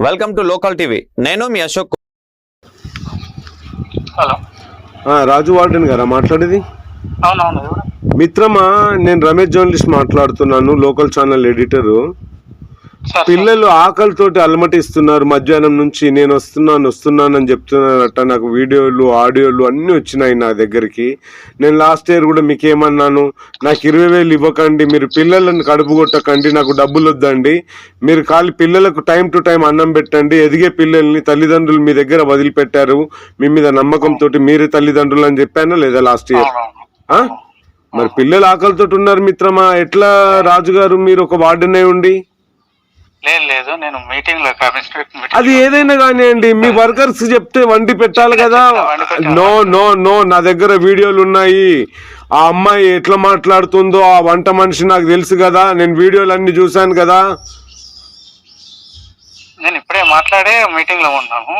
Welcome to local TV. నేను మీ Ashok. Hello, రాజు warden గారా మాట్లాడేది? అవునవును. మిత్రమా, నేను రమేష్ జర్నలిస్ట్ మాట్లాడుతున్నాను, లోకల్ ఛానల్ ఎడిటరు. పిల్లలు ఆకలితోటి అలమటిస్తున్నారు. మధ్యాహ్నం నుంచి నేను వస్తున్నానని చెప్తున్నారట. నాకు వీడియోలు ఆడియోలు అన్నీ వచ్చినాయి నా దగ్గరికి. నేను లాస్ట్ ఇయర్ కూడా మీకు ఏమన్నాను, నాకు 20,000 ఇవ్వకండి, మీరు పిల్లలను కడుపు కొట్టకండి, నాకు డబ్బులు వద్దండి, మీరు ఖాళీ పిల్లలకు టైం టు టైం అన్నం పెట్టండి. ఎదిగే పిల్లల్ని తల్లిదండ్రులు మీ దగ్గర వదిలిపెట్టారు, మీ మీద నమ్మకంతో మీరే తల్లిదండ్రులు అని చెప్పానా లేదా లాస్ట్ ఇయర్? మరి పిల్లలు ఆకలితోటి ఉన్నారు మిత్రమా. ఎట్లా రాజుగారు, మీరు ఒక వార్డెన్ అయి ఉండి? లేదు, నేను మీటింగ్ లో అది ఏదైనా కానివ్వండి, మీ వర్కర్స్ చెప్తే వండి పెట్టాలి కదా. నో నో నో, నా దగ్గర వీడియోలు ఉన్నాయి. ఆ అమ్మాయి ఎట్లా మాట్లాడుతుందో ఆ వంట మనిషి నాకు తెలుసు కదా, నేను వీడియోలు అన్ని చూశాను కదా. నేను ఇప్పుడే మాట్లాడే మీటింగ్ లో ఉన్నాను.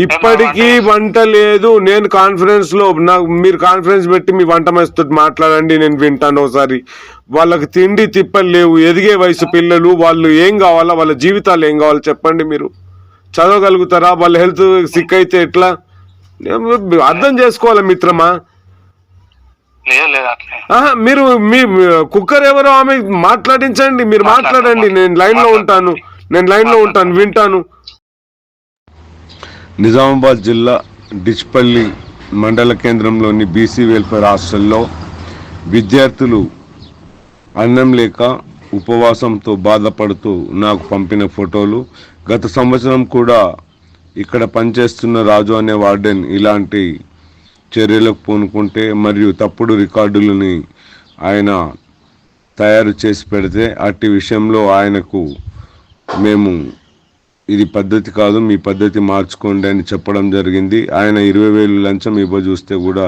ఇప్పటికీ వంట లేదు. నేను కాన్ఫరెన్స్ లో, నాకు మీరు కాన్ఫరెన్స్ పెట్టి మీ వంట మనిషితో మాట్లాడండి, నేను వింటాను ఒకసారి. వాళ్ళకి తిండి తిప్పలు లేవు, ఎదిగే వయసు పిల్లలు, వాళ్ళు ఏం కావాలా, వాళ్ళ జీవితాలు ఏం కావాలో చెప్పండి. మీరు చదవగలుగుతారా? వాళ్ళ హెల్త్ సిక్ అయితే ఎట్లా? అర్థం చేసుకోవాలి మిత్రమా. మీరు మీ కుక్కర్ ఎవరో ఆమె మాట్లాడించండి, మీరు మాట్లాడండి. నేను లైన్ లో ఉంటాను, వింటాను. నిజామాబాద్ జిల్లా డిచ్పల్లి మండల కేంద్రంలోని బీసీ వెల్ఫేర్ హాస్టల్లో విద్యార్థులు అన్నం లేక ఉపవాసంతో బాధపడుతూ నాకు పంపిన ఫోటోలు. గత సంవత్సరం కూడా ఇక్కడ పనిచేస్తున్న రాజు అనే వార్డెన్ ఇలాంటి చర్యలకు పూనుకుంటే మరియు తప్పుడు రికార్డులని ఆయన తయారు చేసి పెడితే, అట్టి విషయంలో ఆయనకు మేము ఇది పద్ధతి కాదు, మీ పద్ధతి మార్చుకోండి అని చెప్పడం జరిగింది. ఆయన 20,000 లంచం ఇవ్వజూస్తే కూడా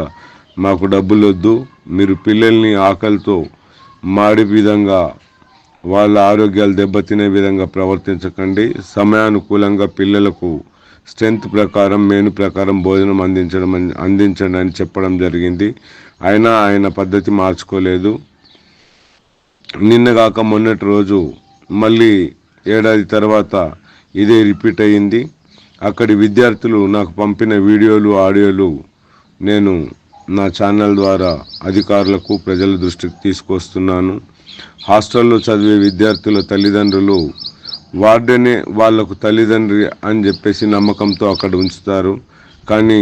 మాకు డబ్బులు వద్దు, మీరు పిల్లల్ని ఆకలితో మాడి విధంగా వాళ్ళ ఆరోగ్యాలు దెబ్బతినే విధంగా ప్రవర్తించకండి, సమయానుకూలంగా పిల్లలకు స్ట్రెంత్ ప్రకారం మెనూ ప్రకారం భోజనం అందించండి అని చెప్పడం జరిగింది. అయినా ఆయన పద్ధతి మార్చుకోలేదు. నిన్నగాక మొన్నటి రోజు మళ్ళీ ఏడాది తర్వాత ఇదే రిపీట్ అయ్యింది. అక్కడి విద్యార్థులు నాకు పంపిన వీడియోలు ఆడియోలు నేను నా ఛానల్ ద్వారా అధికారులకు ప్రజల దృష్టికి తీసుకొస్తున్నాను. హాస్టల్లో చదివే విద్యార్థుల తల్లిదండ్రులు వార్డెనే వాళ్లకు తల్లిదండ్రి అని చెప్పేసి నమ్మకంతో అక్కడ ఉంచుతారు. కానీ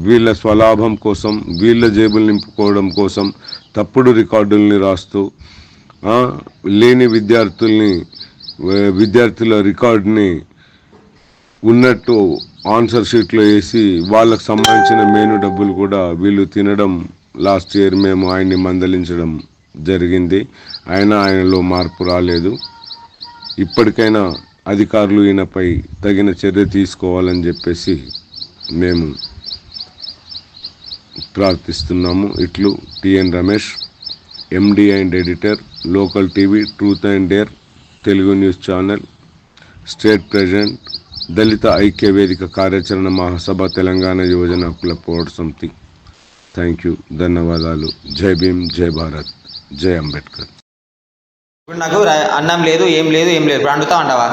వీళ్ళ స్వలాభం కోసం, వీళ్ళ జేబులు నింపుకోవడం కోసం తప్పుడు రికార్డుల్ని రాస్తూ లేని విద్యార్థుల రికార్డుని ఉన్నట్టు ఆన్సర్ షీట్లో వేసి వాళ్ళకు సంబంధించిన మెనూ డబ్బులు కూడా వీళ్ళు తినడం లాస్ట్ ఇయర్ మేము ఆయన్ని మందలించడం జరిగింది. ఆయనలో మార్పు రాలేదు. ఇప్పటికైనా అధికారులు ఈయనపై తగిన చర్య తీసుకోవాలని చెప్పేసి మేము ప్రార్థిస్తున్నాము. ఇట్లు TN Ramesh, MD and editor, local TV, truth and dare Telugu news channel, state president, దళిత ఐక్య వేదిక కార్యాచరణ మహాసభ, తెలంగాణ యువజన హక్కుల పోరాట సమితి. థ్యాంక్ యూ, ధన్యవాదాలు. జై భీమ్, జై భారత్, జై అంబేద్కర్. ఇప్పుడు నాకు అన్నం లేదు, ఏం లేదు. ఇప్పుడు అండుతా ఉండవా?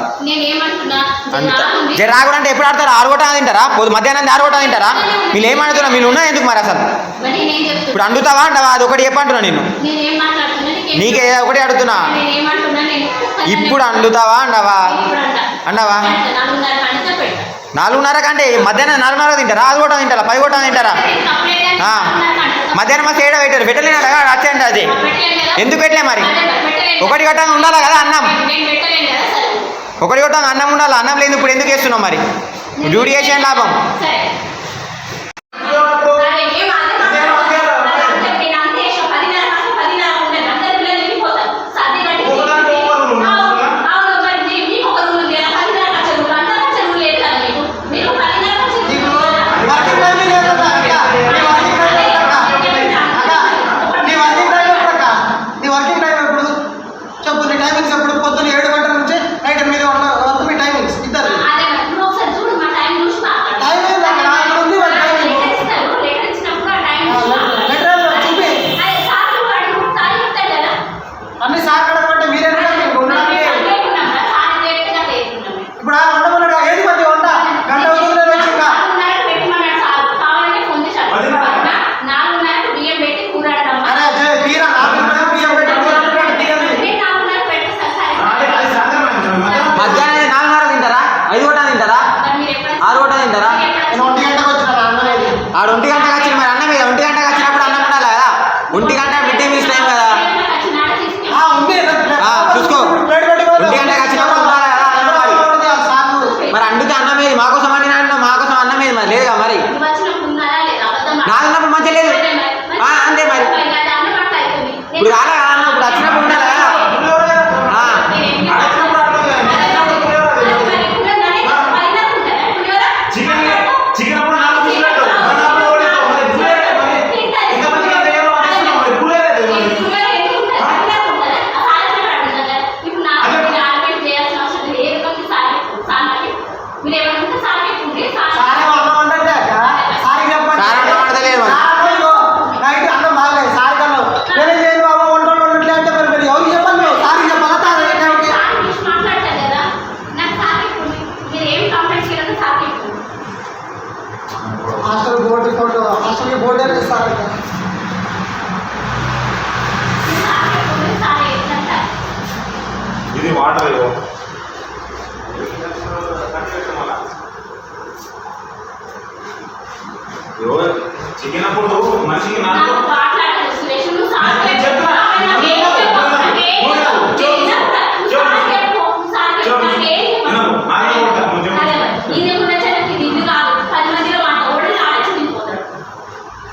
రాకుండా అంటే ఎప్పుడు ఆడతారా? 6 గంటలు తింటారా? మధ్యాహ్నం 6 గంటలు తింటారా? మీరు ఏమంటున్నా? మీరు ఉన్నా ఎందుకు మరి అసలు? ఇప్పుడు అండుతావా అంటావా? అది ఒకటి చెప్పంటున్నా నేను, నీకే ఒకటి అడుగుతున్నా. ఇప్పుడు అండుతావా అండవా? 4:30 కంటే మధ్యాహ్నం 4:30 తింటారా? 6 గంటలు తింటారా? 10 గంటలు తింటారా? మధ్యాహ్నం మస్తు పెట్టలేనట వచ్చేయండి. అది ఎందుకు పెట్టలే మరి? 1 గంట ఉండాలా కదా అన్నం? 1 గంట అన్నం ఉండాలి. అన్నం లేదు ఇప్పుడు ఎందుకు వేస్తున్నాం మరి? డ్యూటీ చేసే లాభం. పొద్దున్న 7 గంటల నుంచి నైట్ 8 వరకు మీ టైమింగ్స్ ఇద్దరు టైం ఇప్పుడు రాలే కదా అన్న, ఇప్పుడు వచ్చినప్పుడు ఉండాలి కదా. ఆ. సారే అన్నం వండండి అక్క. సారీ చెప్పండి. సార్ అన్నం వండతలేదు మరి. సార్ ఇగో, నైట్ అన్నం బాగలేదు. సార్ కన్నా నేనేం చేయను బాబా, వంటలు వండట్లే అంటే మరి ఎవరికి చెప్పాలి మేము? సారీ చెప్పాలా? తాను ఏంటి? హాస్టల్ హాస్టల్కి బోర్డు ఇస్తారు అక్క. ఇది వాటర్ ఇవ్వ చికెన్ అప్పుడు మనిషికి నాకు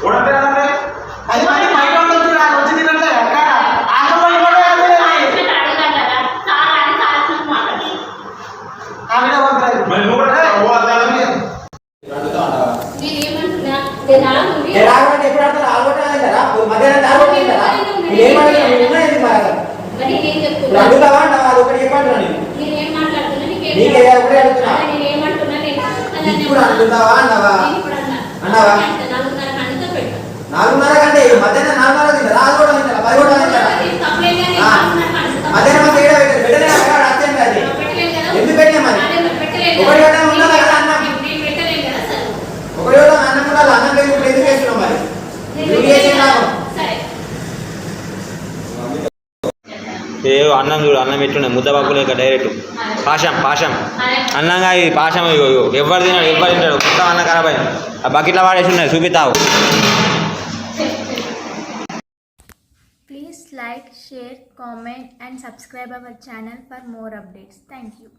ఓడంటే కదండి 10 మంది బయట ఉండొచ్చు, నాకు వచ్చి తినట్లే అక్క. హాస్టల్ వాళ్ళు కూడా ఆవిడ పంపలేదు. మరి నువ్వు కూడా ఓ అద్దాలని ఏ రాకపోతే ఎప్పుడు ఆడతారు? ఆల్గొట్ట తింటారా? మధ్యాహ్నం ఆల్గొట్ట తింటారా? మీరు ఏమంటారు? మీరు ఉన్నా ఎందుకు మరి అసలు? ఇప్పుడు అడుగుతావా అంటావా? అది ఒకటి చెప్పంటున్నా నేను. నీకే ఒకటే అడుగుతున్నా. ఇప్పుడు అడుగుతావా అంటావా? అన్నావా? 4:30 గంటే మధ్యాహ్నం 4:30 తింటారా? ఆల్గొట్ట తింటారా? 10 కూడా తింటారా? మధ్యాహ్నం మంది ఏడా పెట్టారు? పెట్టలే అక్కడ అత్యంత అది ఎందుకు పెట్టినా మరి? ఒకటి గంట ఉండాలి కదా అన్నం. ఒకటి కూడా అన్నం ఉండాలి. అన్నం లేకుండా ఎందుకు వేస్తున్నాం మరి? నువ్వు చేసిన లాభం. ఏ అన్నం చూడు, అన్నం పెట్టున్నా ముద్దబాబు లేక డైరెక్ట్ పాషం అన్నంగా ఇది పాషం. ఎవరు తిన్నాడు, ఎవరు తింటాడు? మొత్తం అన్నం ఖరాబ్ అయింది. ఆ బకెట్లో వాడేసి ఉన్నాయి, చూపిస్తావు. Please like, share, comment and subscribe our channel for more updates. Thank you.